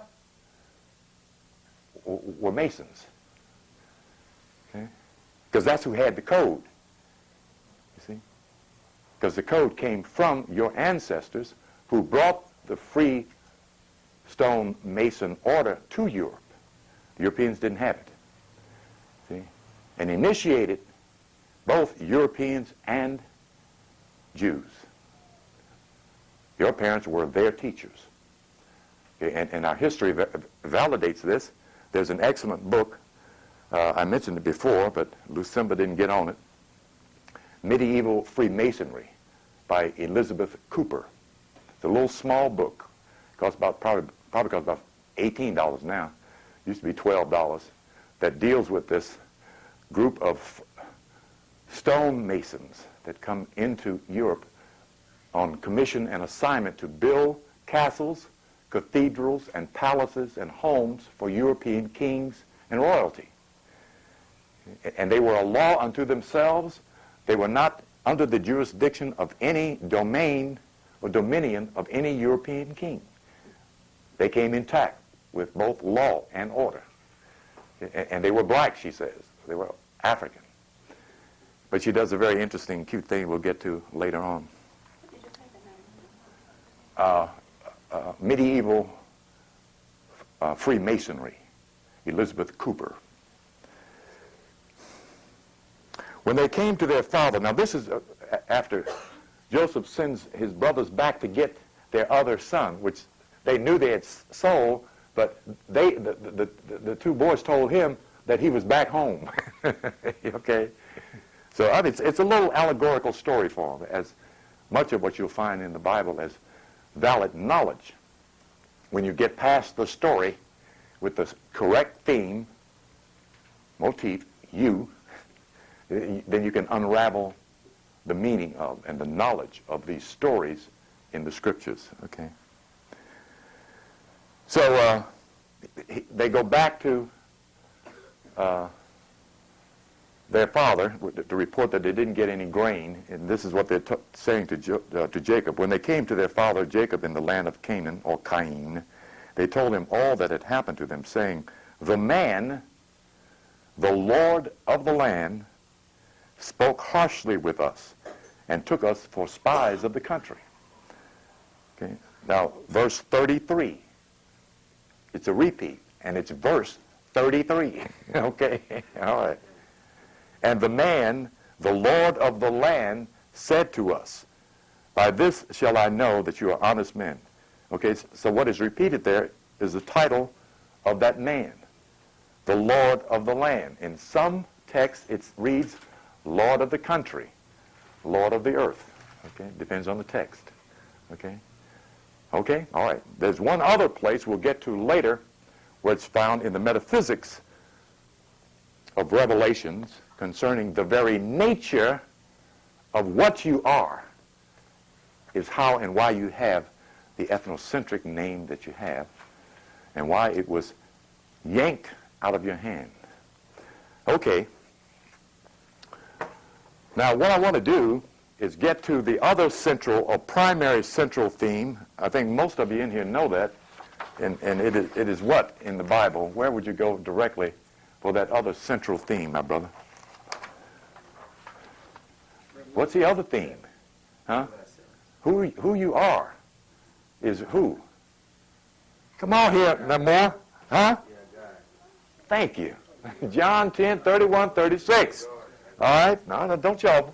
were Masons. Okay? Because that's who had the code. You see? Because the code came from your ancestors who brought the free stone Mason order to Europe. The Europeans didn't have it. See? And initiated both Europeans and Jews. Your parents were their teachers. Okay? And our history validates this. There's an excellent book. I mentioned it before, but Lucimba didn't get on it. Medieval Freemasonry by Elizabeth Cooper. It's a little small book. It costs about probably costs about $18 now. It used to be $12. That deals with this group of stone masons that come into Europe on commission and assignment to build castles, cathedrals, and palaces and homes for European kings and royalty. And they were a law unto themselves. They were not under the jurisdiction of any domain or dominion of any European king. They came intact with both law and order. And they were black, she says. They were African. But she does a very interesting, cute thing we'll get to later on. Medieval Freemasonry, Elizabeth Cooper. When they came to their father, now this is after Joseph sends his brothers back to get their other son, which they knew they had sold, but the two boys told him that he was back home. Okay? So I mean, it's a little allegorical story for them, as much of what you'll find in the Bible as valid knowledge. When you get past the story with the correct theme, motif, then you can unravel the meaning of and the knowledge of these stories in the scriptures. Okay. So they go back to their father to report that they didn't get any grain, and this is what they're saying to Jacob. When they came to their father Jacob in the land of Canaan, or Cain, they told him all that had happened to them, saying, "The man, the Lord of the land, spoke harshly with us and took us for spies of the country." Okay. Now, verse 33. It's a repeat, and it's verse 33. Okay, all right. "And the man, the Lord of the land, said to us, by this shall I know that you are honest men." Okay, so what is repeated there is the title of that man, the Lord of the land. In some texts, it reads Lord of the country, Lord of the earth. Okay, depends on the text. Okay, okay, all right. There's one other place we'll get to later where it's found in the metaphysics of Revelations concerning the very nature of what you are, is how and why you have the ethnocentric name that you have, and why it was yanked out of your hand. Okay. Now what I want to do is get to the other central or primary central theme. I think most of you in here know that, and it is what in the Bible? Where would you go directly for that other central theme, my brother? What's the other theme? Huh? Who you are is who? Come on here, no more. Huh? Thank you. John 10, 31, 36. All right? No, don't y'all.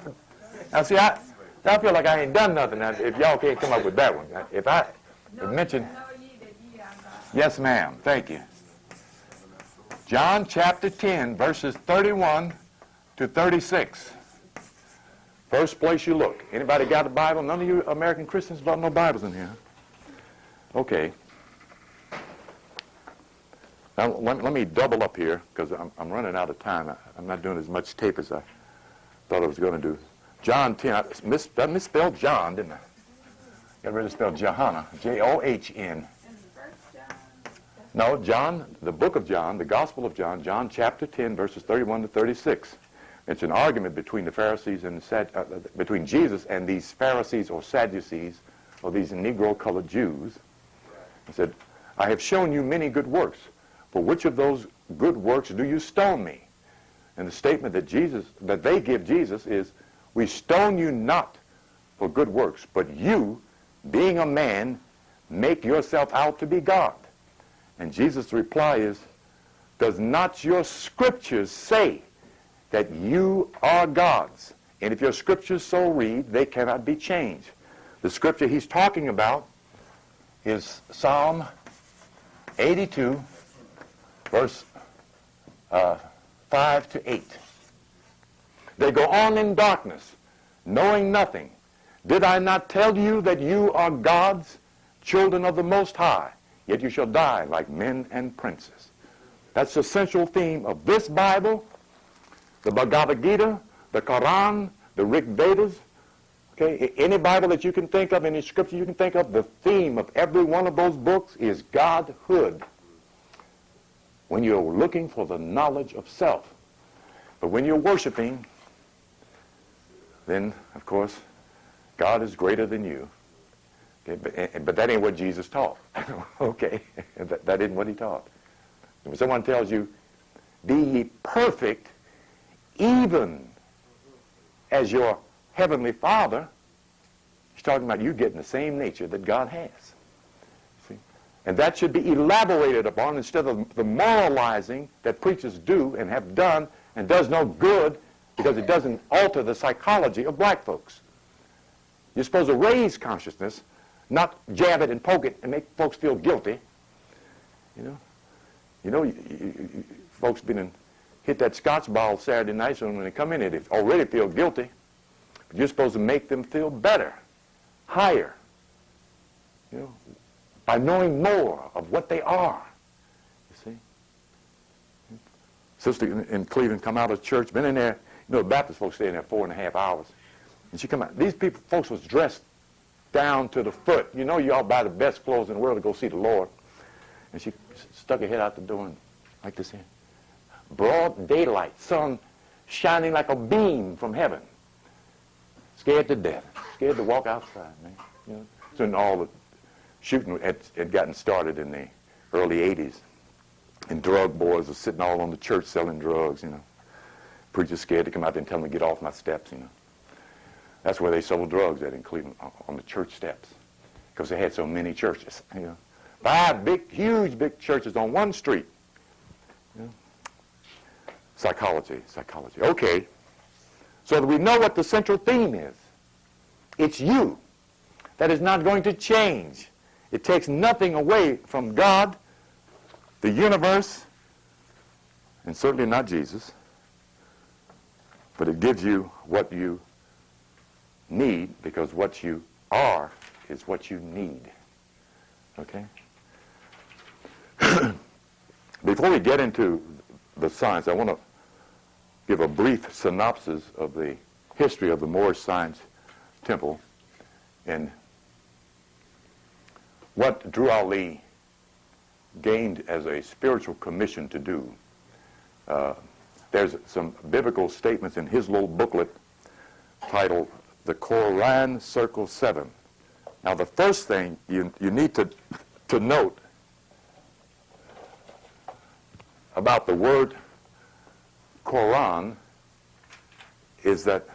Now, see, I feel like I ain't done nothing now if y'all can't come up with that one. If I mention... Yes, ma'am. Thank you. John chapter 10, verses 31 to 36. First place you look. Anybody got a Bible? None of you American Christians got no Bibles in here. Okay. Now, let me double up here, because I'm running out of time. I'm not doing as much tape as I thought I was going to do. John 10. I misspelled John, didn't I? Got ready to spell Johanna. John. No, John, the book of John, the Gospel of John, John chapter 10, verses 31 to 36. It's an argument between the Pharisees and between Jesus and these Pharisees or Sadducees, or these Negro-colored Jews. He said, "I have shown you many good works. For which of those good works do you stone me?" And the statement that they give Jesus is, "We stone you not for good works, but you, being a man, make yourself out to be God." And Jesus' reply is, "Does not your scriptures say that you are gods? And if your scriptures so read, they cannot be changed." The scripture he's talking about is Psalm 82, verse 5 to 8. "They go on in darkness, knowing nothing. Did I not tell you that you are gods, children of the Most High? Yet you shall die like men and princes." That's the central theme of this Bible, the Bhagavad Gita, the Quran, the Rig Vedas. Okay, any Bible that you can think of, any scripture you can think of, the theme of every one of those books is Godhood, when you're looking for the knowledge of self. But when you're worshiping then, of course, God is greater than you. Okay, but that ain't what Jesus taught. Okay, that isn't what he taught. When someone tells you, be ye perfect, even as your heavenly Father, he's talking about you getting the same nature that God has. See? And that should be elaborated upon instead of the moralizing that preachers do and have done and does no good because it doesn't alter the psychology of black folks. You're supposed to raise consciousness, not jab it and poke it and make folks feel guilty. Folks been and hit that Scotch bottle Saturday night, so when they come in, they already feel guilty. But you're supposed to make them feel better, higher, by knowing more of what they are. You see? Sister in Cleveland come out of church, been in there. The Baptist folks stay in there 4.5 hours. And she come out. These folks was dressed down to the foot. You all buy the best clothes in the world to go see the Lord. And she stuck her head out the door and like this here. Broad daylight, sun shining like a beam from heaven. Scared to death. Scared to walk outside, man. So all the shooting had gotten started in the early 80s. And drug boys were sitting all on the church selling drugs, Preachers scared to come out there and tell them to get off my steps, That's where they sold drugs at in Cleveland, on the church steps. Because they had so many churches, 5 huge big churches on one street. Psychology. Okay. So that we know what the central theme is. It's you. That is not going to change. It takes nothing away from God, the universe, and certainly not Jesus. But it gives you what you need, because what you are is what you need. Okay? Before we get into the science, I want to give a brief synopsis of the history of the Moorish Science Temple and what Drew Ali gained as a spiritual commission to do. There's some biblical statements in his little booklet titled The Quran Circle 7. Now the first thing you need to note about the word Quran is that,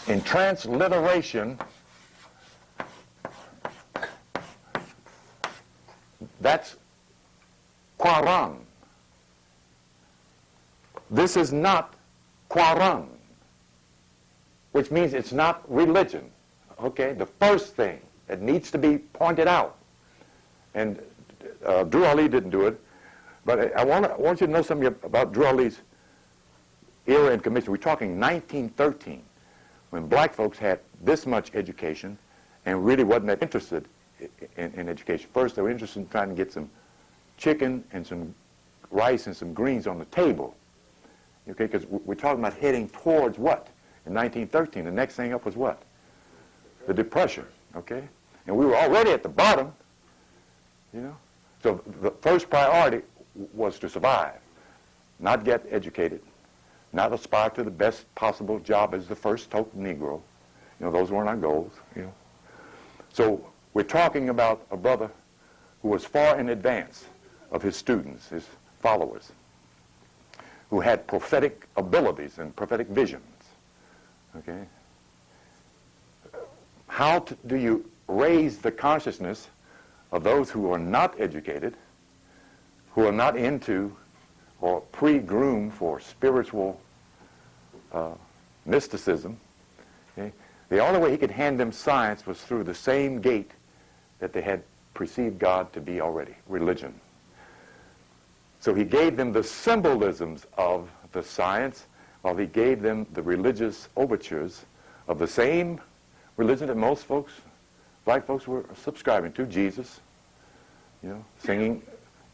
in transliteration, that's Quran. This is not Quran, which means it's not religion. Okay, the first thing that needs to be pointed out, and Drew Ali didn't do it, but I want you to know something about Drew Ali's era and commission. We're talking 1913, when black folks had this much education and really wasn't that interested in education. First, they were interested in trying to get some chicken and some rice and some greens on the table. Okay, because we're talking about heading towards what? In 1913, the next thing up was what? The Depression, okay? And we were already at the bottom, So the first priority was to survive, not get educated, not aspire to the best possible job as the first token Negro. Those weren't our goals, So we're talking about a brother who was far in advance of his students, his followers, who had prophetic abilities and prophetic visions, okay? How do you raise the consciousness of those who are not educated, who are not into or pre-groomed for spiritual mysticism? Okay? The only way he could hand them science was through the same gate that they had perceived God to be already, religion. So he gave them the symbolisms of the science, while he gave them the religious overtures of the same religion that most folks, black folks, were subscribing to, Jesus, singing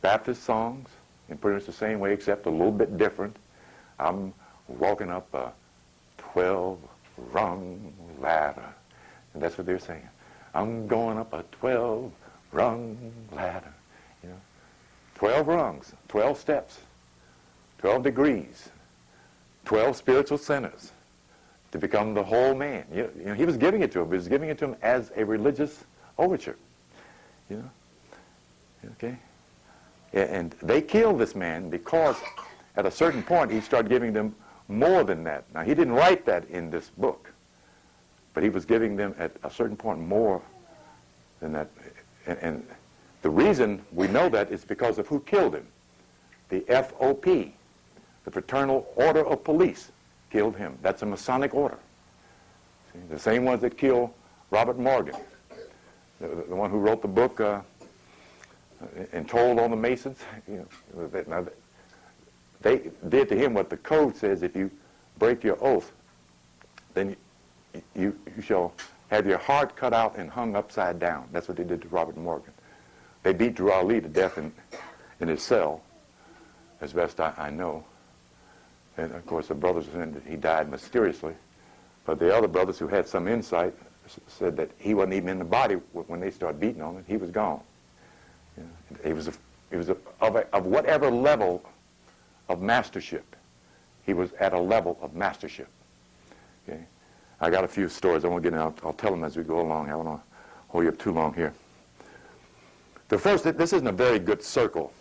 Baptist songs in pretty much the same way, except a little bit different. I'm walking up a 12-rung ladder, and that's what they're saying. I'm going up a 12 rung ladder, 12 rungs, 12 steps, 12 degrees, 12 spiritual centers to become the whole man. He was giving it to him. He was giving it to him as a religious overture. Okay? And they killed this man because at a certain point he started giving them more than that. Now, he didn't write that in this book, but he was giving them at a certain point more than that. And the reason we know that is because of who killed him. The FOP, the Fraternal Order of Police, killed him. That's a Masonic order. See, the same ones that killed Robert Morgan, the one who wrote the book and told on the Masons. Now, they did to him what the code says: if you break your oath, then you shall have your heart cut out and hung upside down. That's what they did to Robert Morgan. They beat Drew Ali to death in his cell, as best I know. And, of course, the brothers said that he died mysteriously. But the other brothers who had some insight said that he wasn't even in the body when they started beating on him. He was gone. He was of whatever level of mastership. He was at a level of mastership. Okay? I got a few stories I want to get in. I'll tell them as we go along. I don't want to hold you up too long here. The first, this isn't a very good circle.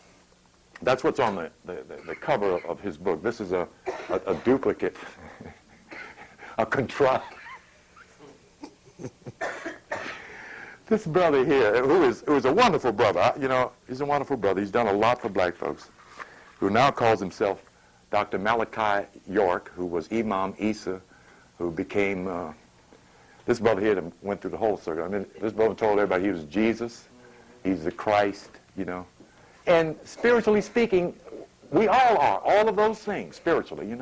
That's what's on the cover of his book. This is a duplicate, a contrived. This brother here, who is a wonderful brother, he's a wonderful brother. He's done a lot for black folks, who now calls himself Dr. Malachi York, who was Imam Isa, who became, this brother here that went through the whole circle. I mean, this brother told everybody he was Jesus, he's the Christ, And spiritually speaking, we all are, all of those things, spiritually,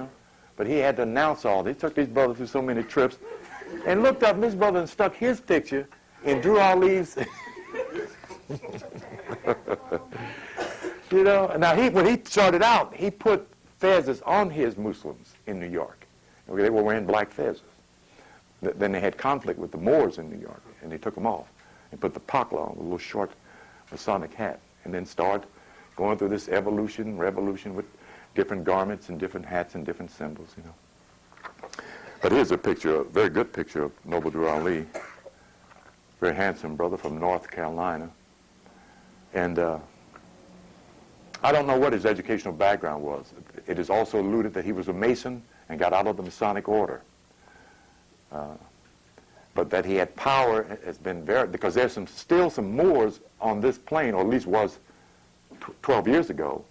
But he had to announce all this. He took these brothers through so many trips and looked up this brother and stuck his picture in Drew Ali's. Now when he started out, he put fezzes on his Muslims in New York. They were wearing black fezzes. Then they had conflict with the Moors in New York, and they took them off and put the pakla on, a little short Masonic hat, and then started going through this revolution with different garments and different hats and different symbols, But here's a picture, a very good picture of Noble Drew Ali. Very handsome brother from North Carolina. And I don't know what his educational background was. It is also alluded that he was a Mason and got out of the Masonic order. But that he had power has been because there's still some Moors on this plane, or at least was 12 years ago,